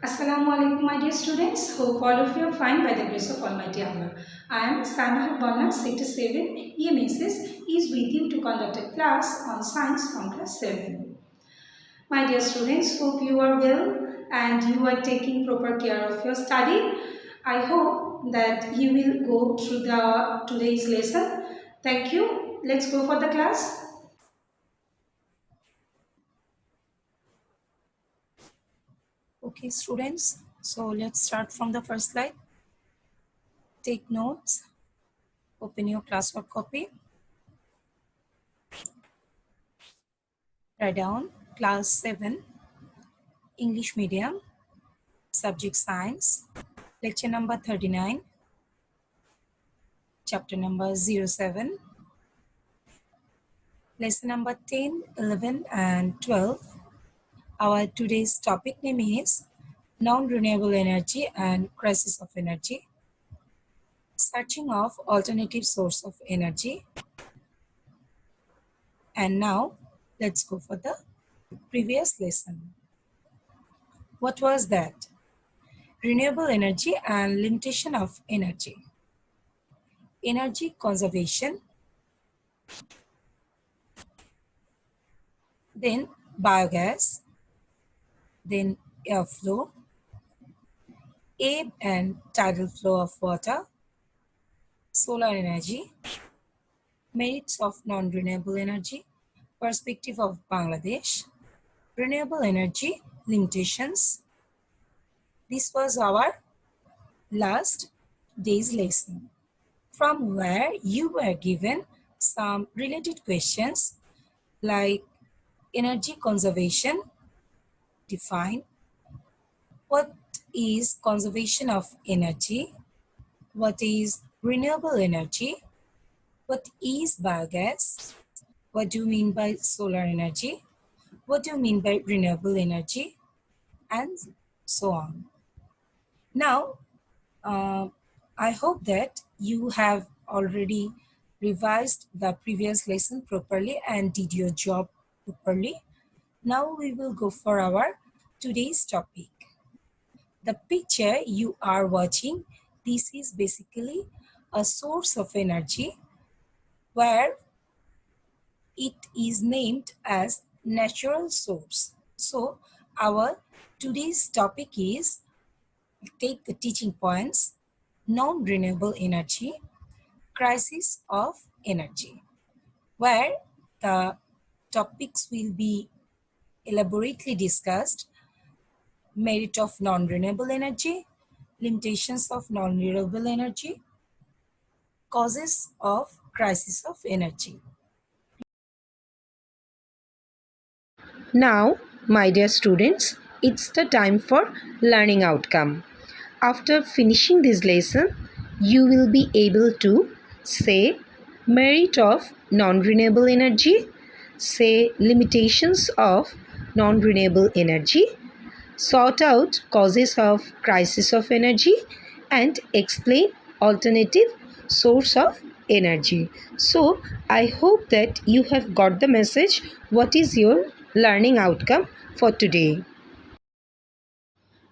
Assalamu alaikum, my dear students. Hope all of you are fine by the grace of Almighty Allah. I am Saima Bonna, Sector 7, EMSS, is with you to conduct a class on science from class 7. My dear students, hope you are well and you are taking proper care of your study. I hope that you will go through today's lesson. Thank you. Let's go for the class. Okay, students, so let's start from the first slide. Take notes, open your classwork copy, write down class 7, English medium, subject science, lecture number 39, chapter number 07, lesson number 10, 11, and 12. Our today's topic name is non-renewable energy and crisis of energy, searching of alternative source of energy. And now let's go for the previous lesson. What was that? Renewable energy and limitation of energy. Energy conservation, then biogas, then airflow, ebb and tidal flow of water, solar energy, merits of non-renewable energy, perspective of Bangladesh, renewable energy limitations. This was our last day's lesson, from where you were given some related questions like energy conservation, define, what is conservation of energy, what is renewable energy, what is biogas, what do you mean by solar energy, what do you mean by renewable energy, and so on. Now, I hope that you have already revised the previous lesson properly and did your job properly. Now we will go for our today's topic. The picture you are watching, this is basically a source of energy where it is named as natural source. So our today's topic is, take the teaching points, non-renewable energy, crisis of energy, where the topics will be elaborately discussed: merit of non-renewable energy, limitations of non-renewable energy, causes of crisis of energy. Now, my dear students, it's the time for learning outcome. After finishing this lesson, you will be able to say merit of non-renewable energy, say limitations of non-renewable energy, sort out causes of crisis of energy, and explain alternative source of energy. So, I hope that you have got the message what is your learning outcome for today.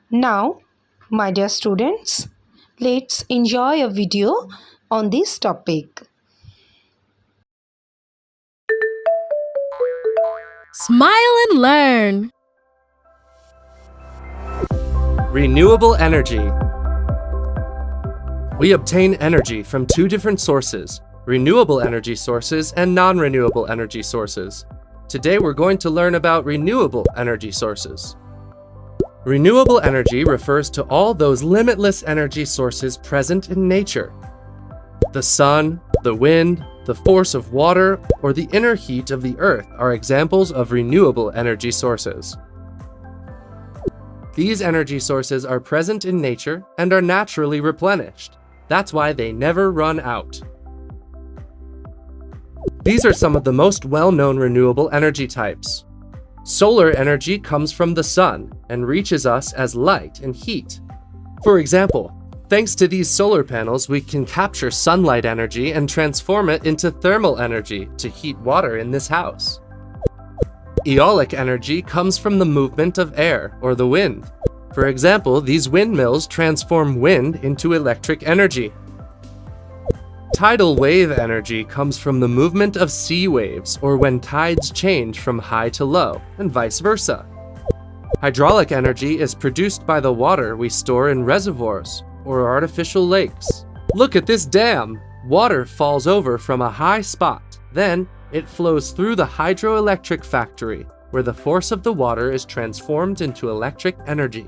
Now, my dear students, let's enjoy a video on this topic. Smile and learn. Renewable energy. We obtain energy from two different sources: renewable energy sources and non-renewable energy sources. Today we're going to learn about renewable energy sources. Renewable energy refers to all those limitless energy sources present in nature. The sun, the wind, the force of water, or the inner heat of the earth are examples of renewable energy sources. These energy sources are present in nature and are naturally replenished. That's why they never run out. These are some of the most well-known renewable energy types. Solar energy comes from the sun and reaches us as light and heat. For example, thanks to these solar panels, we can capture sunlight energy and transform it into thermal energy to heat water in this house. Eolic energy comes from the movement of air or the wind. For example, these windmills transform wind into electric energy. Tidal wave energy comes from the movement of sea waves or when tides change from high to low, and vice versa. Hydraulic energy is produced by the water we store in reservoirs or artificial lakes. Look at this dam! Water falls over from a high spot. Then, it flows through the hydroelectric factory, where the force of the water is transformed into electric energy.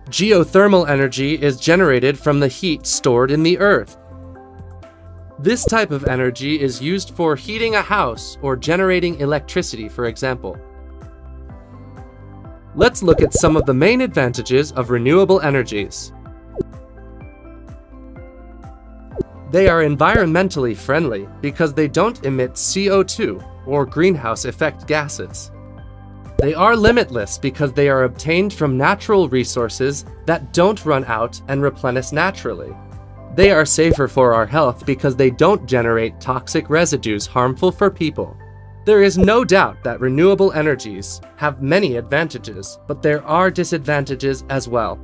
Geothermal energy is generated from the heat stored in the earth. This type of energy is used for heating a house or generating electricity, for example. Let's look at some of the main advantages of renewable energies. They are environmentally friendly because they don't emit CO2 or greenhouse effect gases. They are limitless because they are obtained from natural resources that don't run out and replenish naturally. They are safer for our health because they don't generate toxic residues harmful for people. There is no doubt that renewable energies have many advantages, but there are disadvantages as well.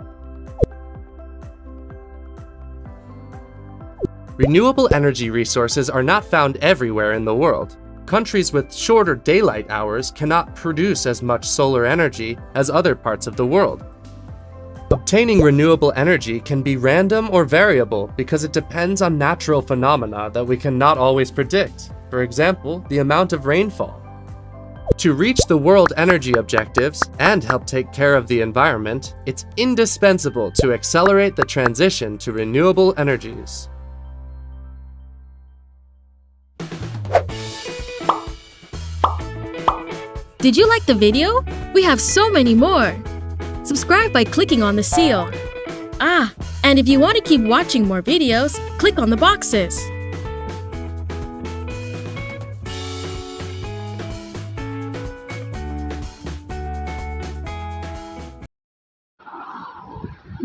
Renewable energy resources are not found everywhere in the world. Countries with shorter daylight hours cannot produce as much solar energy as other parts of the world. Obtaining renewable energy can be random or variable because it depends on natural phenomena that we cannot always predict. For example, the amount of rainfall. To reach the world energy objectives and help take care of the environment, it's indispensable to accelerate the transition to renewable energies. Did you like the video? We have so many more! Subscribe by clicking on the seal. And if you want to keep watching more videos, click on the boxes.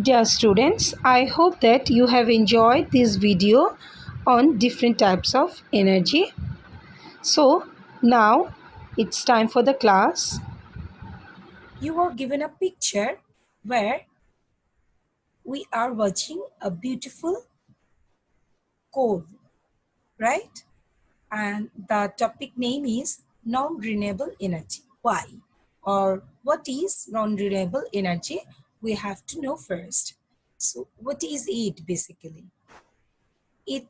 Dear students, I hope that you have enjoyed this video on different types of energy. So now it's time for the class. You are given a picture where we are watching a beautiful coal, right? And the topic name is non-renewable energy. Why? Or what is non-renewable energy? We have to know first. So what is it basically?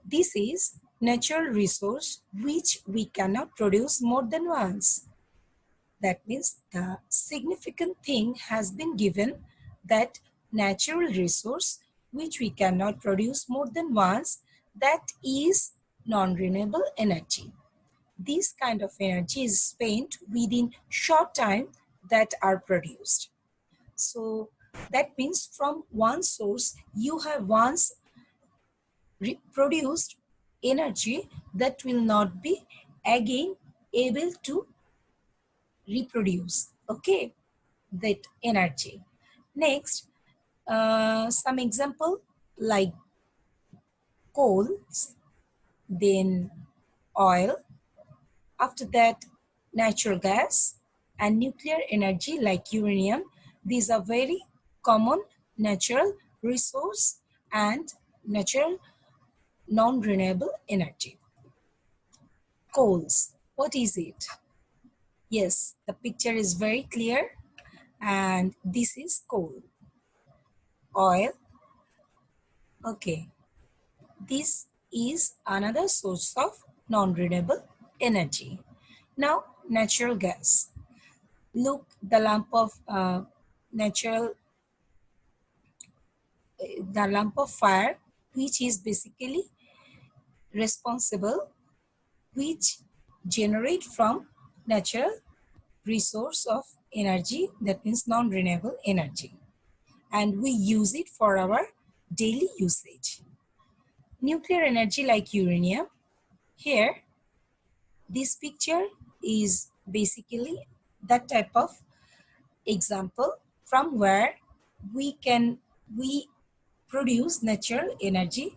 This is natural resource which we cannot produce more than once. That means the significant thing has been given that natural resource which we cannot produce more than once, that is non-renewable energy. This kind of energy is spent within short time that are produced. So that means from one source you have once produced energy that will not be again able to reproduce, okay, that energy. Next, some example like coal, then oil, after that natural gas and nuclear energy like uranium. These are very common natural resource and natural non-renewable energy. Coals, what is it? Yes, the picture is very clear, and this is coal. Oil, okay, this is another source of non-renewable energy. Now natural gas, look, the lump of the lump of fire which is basically responsible, which generate from natural resource of energy, that means non-renewable energy, and we use it for our daily usage. Nuclear energy like uranium, here this picture is basically that type of example from where we produce natural energy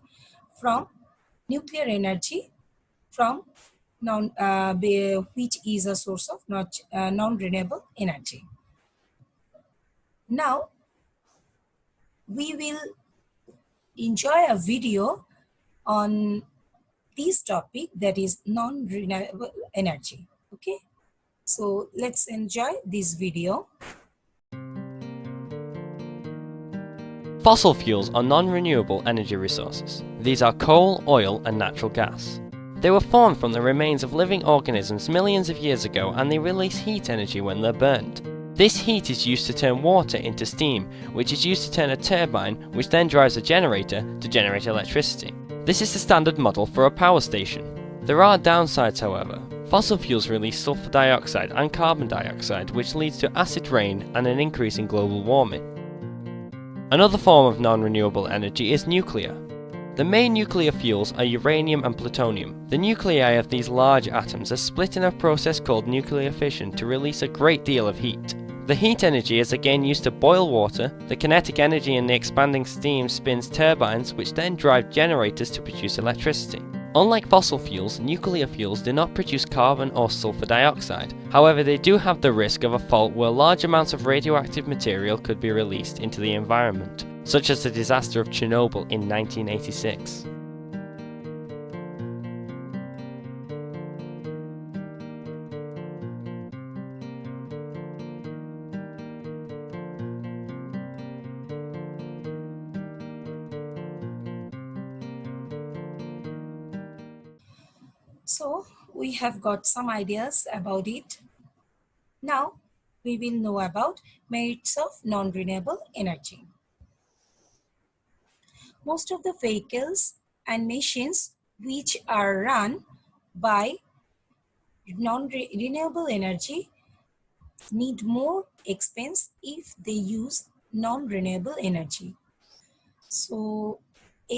from nuclear energy from which is a source of non-renewable energy. Now we will enjoy a video on this topic, that is non-renewable energy. Okay, so let's enjoy this video. Fossil fuels are non-renewable energy resources. These are coal, oil, and natural gas. They were formed from the remains of living organisms millions of years ago, and they release heat energy when they're burned. This heat is used to turn water into steam, which is used to turn a turbine, which then drives a generator to generate electricity. This is the standard model for a power station. There are downsides, however. Fossil fuels release sulfur dioxide and carbon dioxide, which leads to acid rain and an increase in global warming. Another form of non-renewable energy is nuclear. The main nuclear fuels are uranium and plutonium. The nuclei of these large atoms are split in a process called nuclear fission to release a great deal of heat. The heat energy is again used to boil water. The kinetic energy in the expanding steam spins turbines, which then drive generators to produce electricity. Unlike fossil fuels, nuclear fuels do not produce carbon or sulfur dioxide. However, they do have the risk of a fault where large amounts of radioactive material could be released into the environment, such as the disaster of Chernobyl in 1986. So we have got some ideas about it. Now we will know about merits of non-renewable energy. Most of the vehicles and machines which are run by non-renewable energy need more expense if they use non-renewable energy. So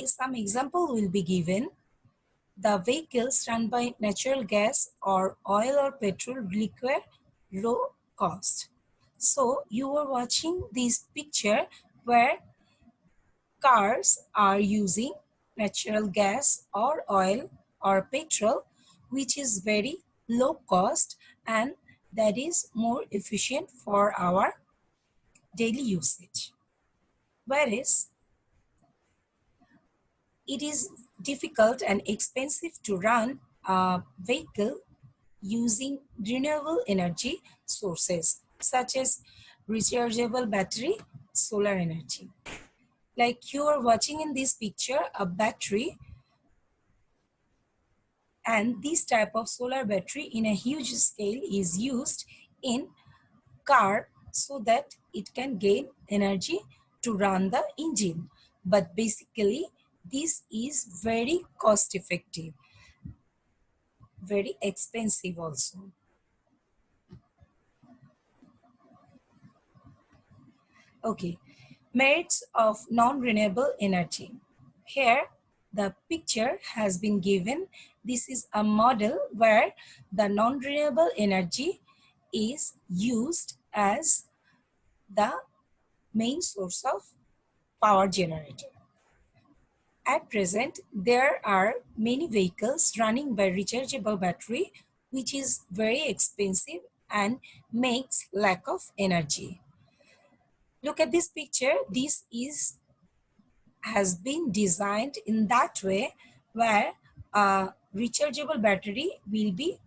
some example will be given. The vehicles run by natural gas or oil or petrol require low cost. So you are watching this picture where cars are using natural gas or oil or petrol, which is very low cost and that is more efficient for our daily usage. Whereas it is difficult and expensive to run a vehicle using renewable energy sources such as rechargeable battery, solar energy. Like you are watching in this picture, a battery, and this type of solar battery in a huge scale is used in car so that it can gain energy to run the engine. But basically, this is very cost effective, very expensive also. Okay, merits of non-renewable energy. Here, the picture has been given. This is a model where the non-renewable energy is used as the main source of power generator. At present, there are many vehicles running by rechargeable battery, which is very expensive and makes lack of energy. Look at this picture. This has been designed in that way where a rechargeable battery will be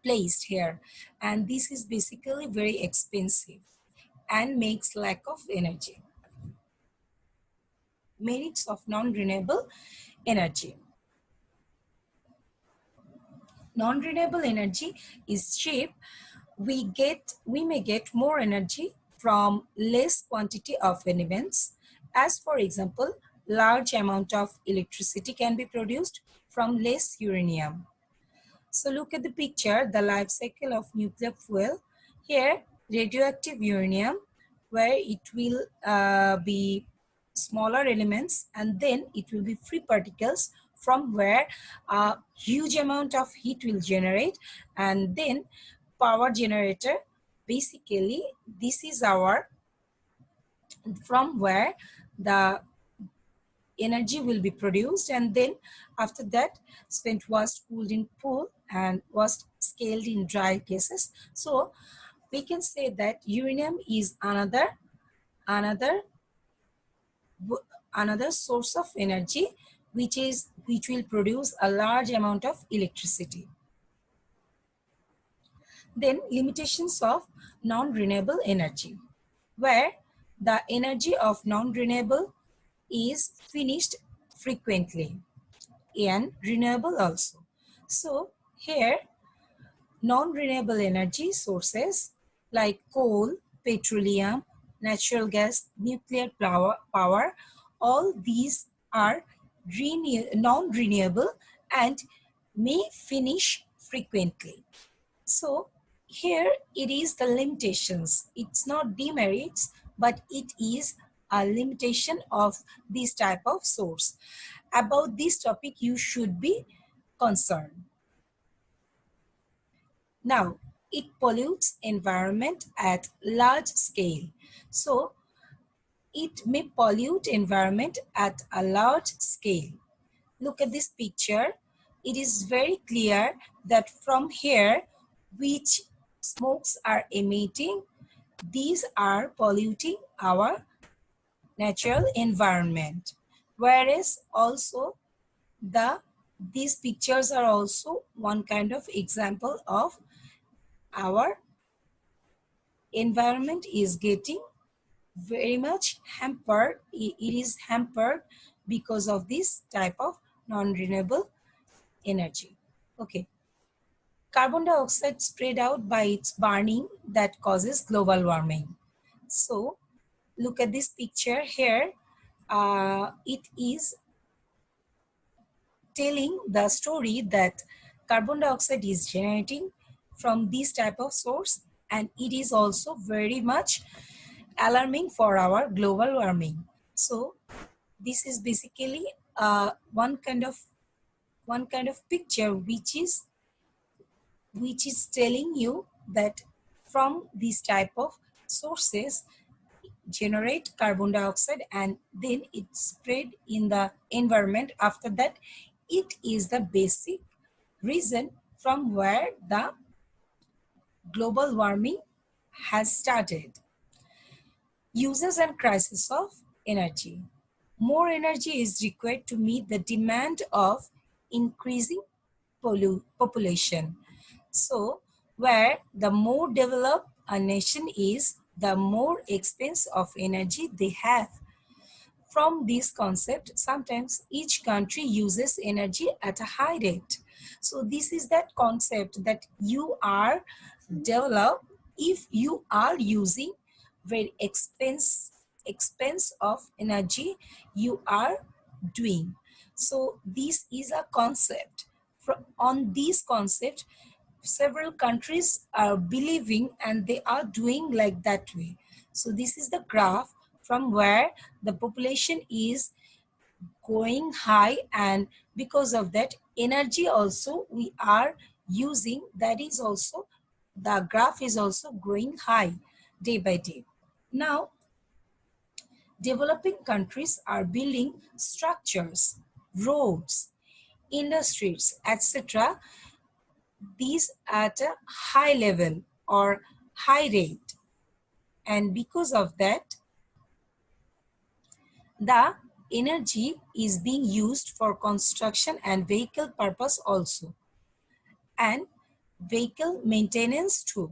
placed here, and this is basically very expensive and makes lack of energy. Merits of non-renewable energy. Non-renewable energy is cheap. We may get more energy from less quantity of elements. As for example, large amount of electricity can be produced from less uranium. So look at the picture, the life cycle of nuclear fuel. Here, radioactive uranium, where it will be smaller elements and then it will be free particles from where a huge amount of heat will generate, and then power generator. Basically, this is from where the energy will be produced, and then after that spent was cooled in pool and was scaled in dry gases. So We can say that uranium is another another source of energy which will produce a large amount of electricity. Then limitations of non-renewable energy, where the energy of non-renewable is finished frequently and renewable also. So here non-renewable energy sources like coal, petroleum, natural gas, nuclear power, all these are non-renewable and may finish frequently. So here it is the limitations. It's not demerits, but it is a limitation of this type of source. About this topic, you should be concerned. Now, it pollutes environment at large scale. So it may pollute environment at a large scale. Look at this picture. It is very clear that from here, which smokes are emitting, these are polluting our natural environment. Whereas also these pictures are also one kind of example of our environment is getting very much hampered. It is hampered because of this type of non-renewable energy. Okay. Carbon dioxide spread out by its burning that causes global warming. So look at this picture here. It is telling the story that carbon dioxide is generating from this type of source, and it is also very much alarming for our global warming. So this is basically one kind of picture which is telling you that from this type of sources generate carbon dioxide and then it spread in the environment. After that, it is the basic reason from where the global warming has started. Uses and crisis of energy. More energy is required to meet the demand of increasing population. So, where the more developed a nation is, the more expense of energy they have. From this concept, sometimes each country uses energy at a high rate. So this is that concept that you are developed if you are using very expense of energy you are doing. So this is a concept. On this concept, several countries are believing and they are doing like that way. So this is the graph from where the population is going high, and because of that energy also we are using, that is also the graph is also growing high day by day. Now developing countries are building structures, roads, industries, etc., these at a high level or high rate, and because of that the energy is being used for construction and vehicle purpose also, and vehicle maintenance too.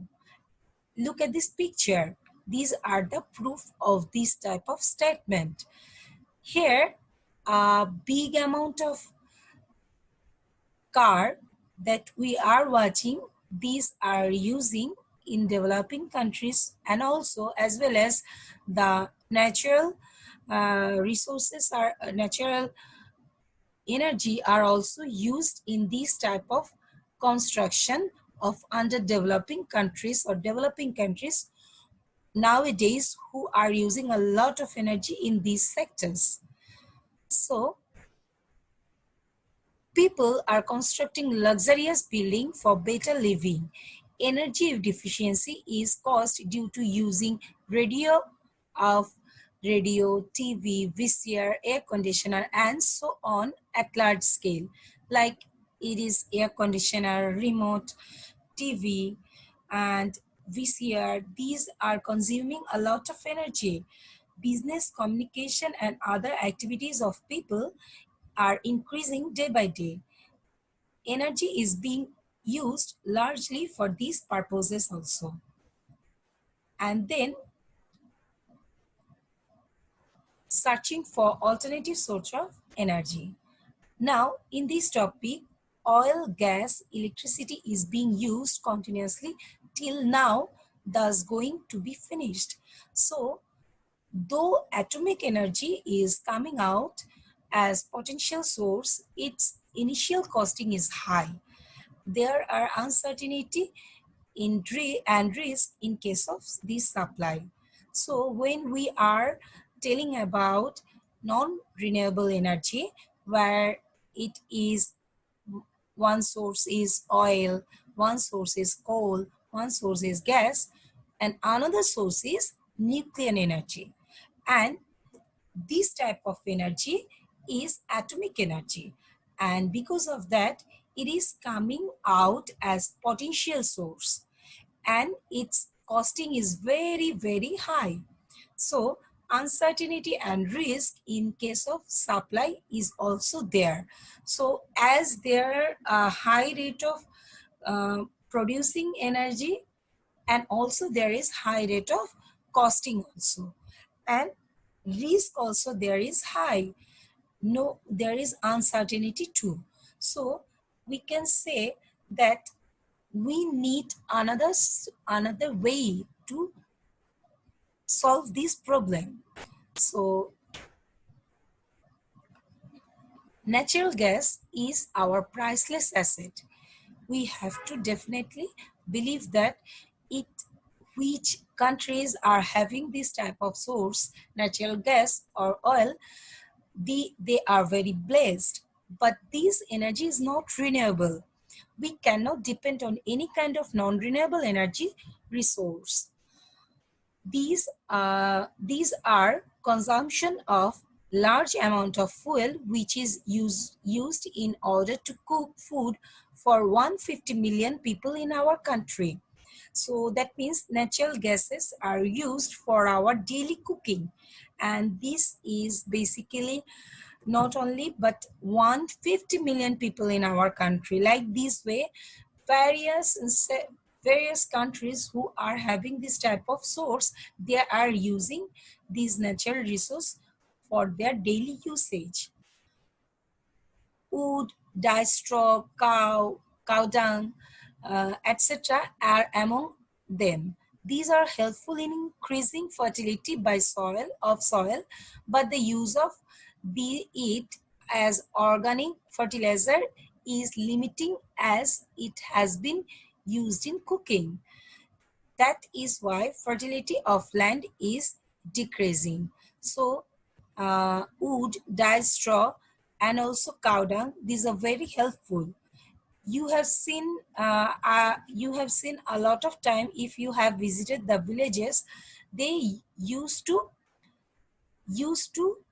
Look at this picture. These are the proof of this type of statement. Here, a big amount of car that we are watching, these are using in developing countries, and also as well as the natural resources are natural energy are also used in this type of construction of underdeveloping countries or developing countries nowadays who are using a lot of energy in these sectors. So people are constructing luxurious building for better living. Energy deficiency is caused due to using radio, TV, VCR, air conditioner, and so on at large scale. Like it is air conditioner, remote, TV, and VCR, these are consuming a lot of energy. Business, communication, and other activities of people are increasing day by day. Energy is being used largely for these purposes also. And then searching for alternative source of energy. Now, in this topic, oil, gas, electricity is being used continuously till now, thus going to be finished. So, though atomic energy is coming out as potential source, its initial costing is high. There are uncertainty and risk in case of this supply. So when we are telling about non-renewable energy, where it is one source is oil, one source is coal, one source is gas, and another source is nuclear energy. And this type of energy is atomic energy. And because of that, it is coming out as potential source and its costing is very, very high. So uncertainty and risk in case of supply is also there. So as there are a high rate of producing energy, and also there is high rate of costing also, and risk also there is high. No, there is uncertainty too. So we can say that we need another way to solve this problem. So natural gas is our priceless asset. We have to definitely believe that it which countries are having this type of source, natural gas or oil, they are very blessed. But this energy is not renewable. We cannot depend on any kind of non-renewable energy resource. These are consumption of large amount of fuel which is used in order to cook food for 150 million people in our country. So that means natural gases are used for our daily cooking, and this is basically not only but 150 million people in our country. Like this way, various various countries who are having this type of source, they are using these natural resource for their daily usage. Wood, dye straw, cow dung, etc. are among them. These are helpful in increasing fertility by soil, but the use of be it as organic fertilizer is limiting as it has been used in cooking. That is why fertility of land is decreasing. So wood, dye straw, and also cow dung, these are very helpful. You have seen a lot of time if you have visited the villages, they used to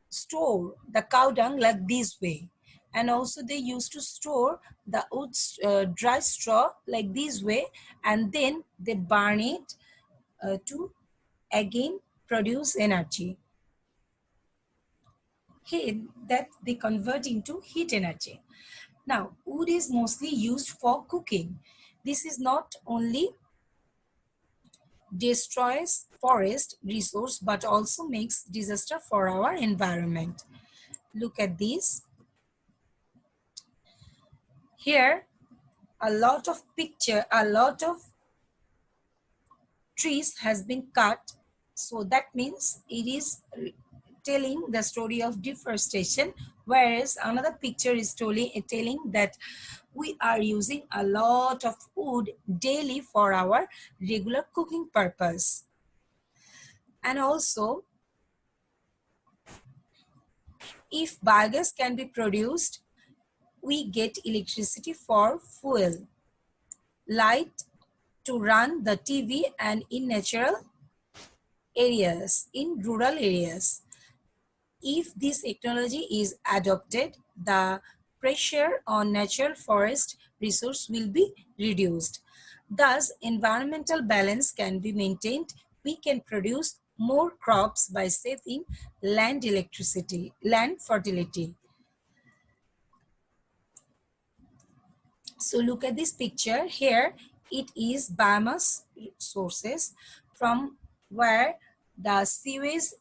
store the cow dung like this way, and also they used to store the wood dry straw like this way, and then they burn it to again produce energy, heat that they convert into heat energy. Now, wood is mostly used for cooking. This is not only destroys forest resource but also makes disaster for our environment. Look at this. Here, a lot of trees has been cut. So that means it is telling the story of deforestation, whereas another picture is telling that we are using a lot of wood daily for our regular cooking purpose. And also, if biogas can be produced, we get electricity for fuel, light to run the TV, and in rural areas. If this technology is adopted, the pressure on natural forest resource will be reduced. Thus, environmental balance can be maintained. We can produce more crops by saving land fertility. So look at this picture here. It is biomass sources from where the sewage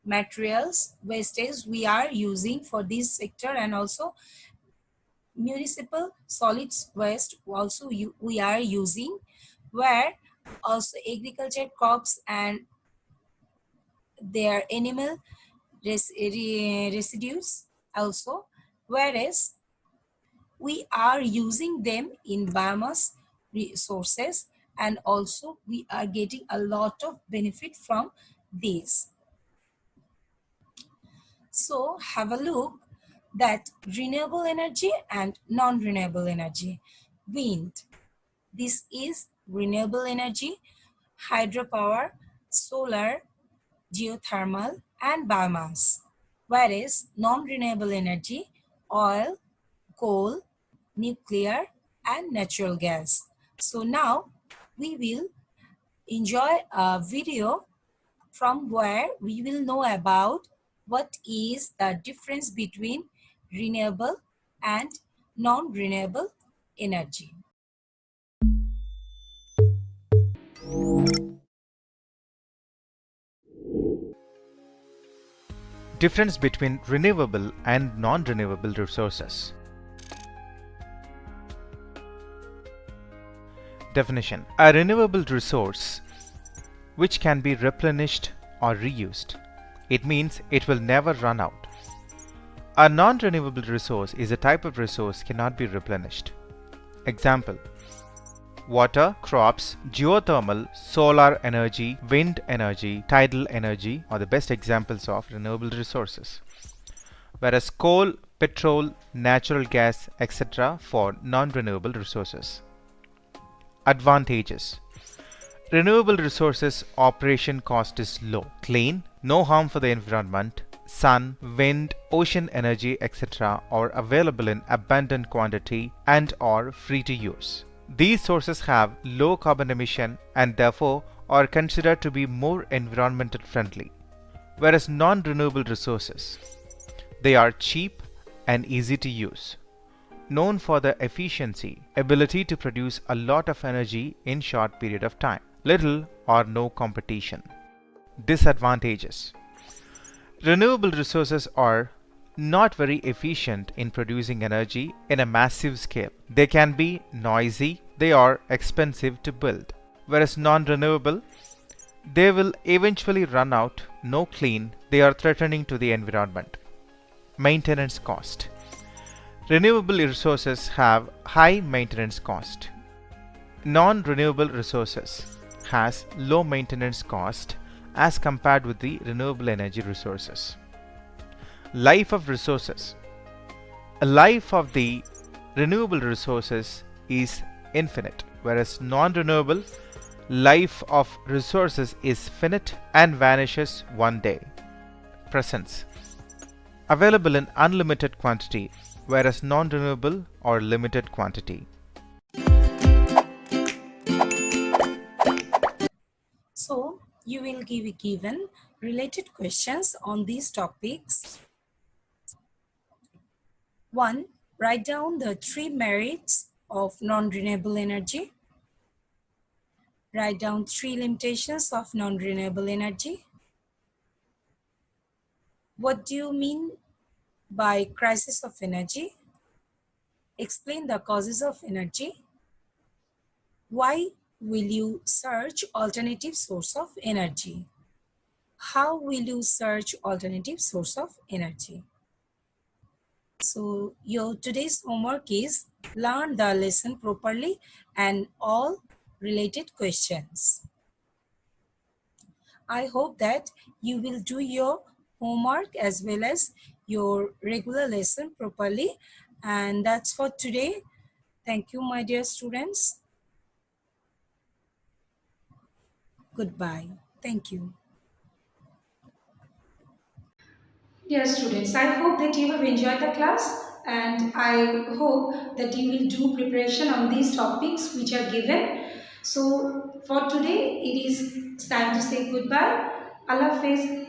materials wastage we are using for this sector, and also municipal solids waste also we are using, where also agriculture crops and their animal residues also, whereas we are using them in biomass resources, and also we are getting a lot of benefit from these. So have a look that renewable energy and non-renewable energy. Wind, this is renewable energy, hydropower, solar, geothermal, and biomass. Whereas non-renewable energy, oil, coal, nuclear, and natural gas. So now we will enjoy a video from where we will know about what is the difference between renewable and non-renewable energy. Difference between renewable and non-renewable resources. Definition: a renewable resource which can be replenished or reused. It means it will never run out. A non-renewable resource is a type of resource cannot be replenished. Example: water, crops, geothermal, solar energy, wind energy, tidal energy are the best examples of renewable resources. Whereas coal, petrol, natural gas, etc. for non-renewable resources. Advantages: renewable resources operation cost is low, clean, no harm for the environment, sun, wind, ocean energy, etc. are available in abundant quantity and are free to use. These sources have low carbon emission and therefore are considered to be more environmental friendly. Whereas non-renewable resources, they are cheap and easy to use, known for their efficiency, ability to produce a lot of energy in short period of time, little or no competition. Disadvantages: renewable resources are not very efficient in producing energy in a massive scale. They can be noisy, they are expensive to build. Whereas non-renewable, they will eventually run out, no clean, they are threatening to the environment. Maintenance cost: renewable resources have high maintenance cost. Non-renewable resources has low maintenance cost as compared with the renewable energy resources. Life of resources: a life of the renewable resources is infinite, whereas non-renewable life of resources is finite and vanishes one day. Presence: available in unlimited quantity, whereas non-renewable or limited quantity. So you will be given related questions on these topics. 1. Write down the 3 merits of non-renewable energy. Write down 3 limitations of non-renewable energy. What do you mean by crisis of energy? Explain the causes of energy. Why will you search alternative source of energy? How will you search alternative source of energy? So your today's homework is learn the lesson properly and all related questions. I hope that you will do your homework as well as your regular lesson properly. And that's for today. Thank you, my dear students. Goodbye. Thank you. Dear students, I hope that you have enjoyed the class and I hope that you will do preparation on these topics which are given So for today, it is time to say goodbye. Allah Hafiz.